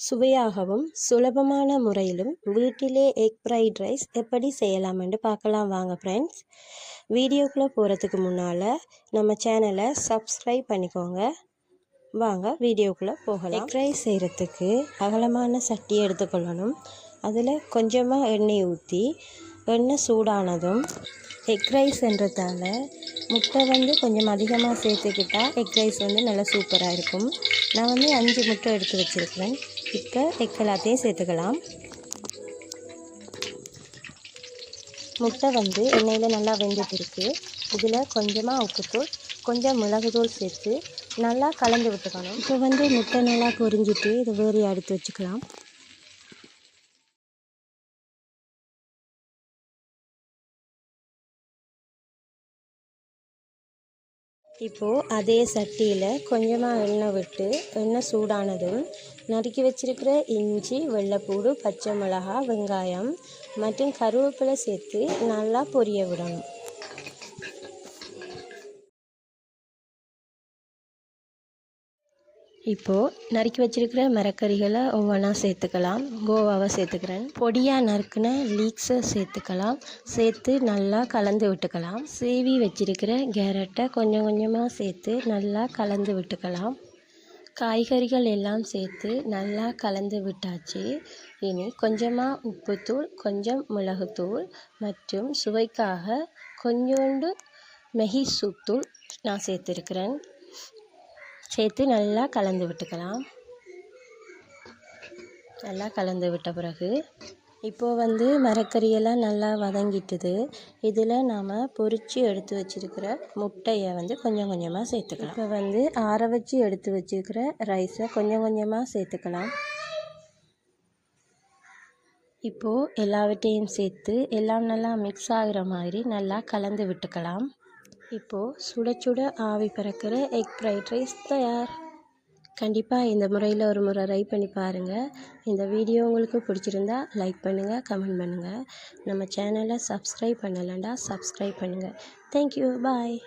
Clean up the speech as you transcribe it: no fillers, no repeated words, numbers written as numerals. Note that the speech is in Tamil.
சுவையாகவும் சுலபமான முறையிலும் வீட்டிலே எக் ஃப்ரைட் ரைஸ் எப்படி செய்யலாம்னு பார்க்கலாம் வாங்க ஃப்ரெண்ட்ஸ். வீடியோக்குள்ளே போகிறதுக்கு முன்னால் நம்ம சேனலை சப்ஸ்கிரைப் பண்ணிக்கோங்க. வாங்க வீடியோக்குள்ளே போகலாம். எக் ரைஸ் செய்கிறதுக்கு அகலமான சட்டி எடுத்துக்கொள்ளணும். அதில் கொஞ்சமாக எண்ணெய் ஊற்றி எண்ணெய் சூடானதும் எக் ரைஸ்ன்றதால முட்டை கொஞ்சம் அதிகமாக சேர்த்துக்கிட்டால் எக் ரைஸ் நல்லா சூப்பராக இருக்கும். நான் 5 முட்டை எடுத்து வச்சுருக்கிறேன். இப்போ எக் எல்லாத்தையும் சேர்த்துக்கலாம். முட்டை எண்ணெயில் நல்லா வெந்துட்டு இருக்குது. இதில் கொஞ்சமாக உப்புத்தூள், கொஞ்சம் மிளகுத்தூள் சேர்த்து நல்லா கலந்து விட்டுக்கணும். இப்போ முட்டை நல்லா பொரிஞ்சிட்டு இதை வேறு எடுத்து வச்சுக்கலாம். இப்போது அதே சட்டியில் கொஞ்சமாக எண்ணெய் விட்டு எண்ணெய் சூடானதும் நறுக்கி வச்சிருக்கிற இஞ்சி, வெள்ளைப்பூடு, பச்சை மிளகாய், வெங்காயம் மற்றும் கருவேப்பிலை சேர்த்து நல்லா பொரிய விடணும். இப்போது நறுக்கி வச்சிருக்கிற மரக்கறிகளை ஒவ்வொன்றா சேர்த்துக்கலாம். கோவாவை சேர்த்துக்கிறேன். பொடியாக நறுக்கின லீக்ஸை சேர்த்துக்கலாம். சேர்த்து நல்லா கலந்து விட்டுக்கலாம். சீவி வச்சிருக்கிற கேரட்டை கொஞ்சம் கொஞ்சமாக சேர்த்து நல்லா கலந்து விட்டுக்கலாம். காய்கறிகள் எல்லாம் சேர்த்து நல்லா கலந்து விட்டாச்சு. இனி கொஞ்சமாக உப்புத்தூள், கொஞ்சம் மிளகுத்தூள் மற்றும் சுவைக்காக கொஞ்சோண்டு மெஹி சூத்தூள் நான் சேர்த்துருக்கிறேன். சேர்த்து நல்லா கலந்து விட்டுக்கலாம். நல்லா கலந்து விட்ட பிறகு இப்போது மரக்கறியெல்லாம் நல்லா வதங்கிட்டுது. இதில் நாம் பொரித்து எடுத்து வச்சுருக்கிற முட்டையை கொஞ்சம் கொஞ்சமாக சேர்த்துக்கலாம். இப்போ ஆற வச்சு எடுத்து வச்சுருக்கிற ரைஸை கொஞ்சம் கொஞ்சமாக சேர்த்துக்கலாம். இப்போது எல்லாவற்றையும் சேர்த்து எல்லாம் நல்லா மிக்ஸ் ஆகிற மாதிரி நல்லா கலந்து விட்டுக்கலாம். இப்போது சுட சுட ஆவி பறக்கிற எக் ஃப்ரைட் ரைஸ் தயார். கண்டிப்பாக இந்த முறையில் ஒரு முறை ட்ரை பண்ணி பாருங்கள். இந்த வீடியோ உங்களுக்கு பிடிச்சிருந்தா லைக் பண்ணுங்கள், கமெண்ட் பண்ணுங்கள். நம்ம சேனலை சப்ஸ்கிரைப் பண்ணலைண்டா சப்ஸ்கிரைப் பண்ணுங்கள். தேங்க்யூ, பாய்.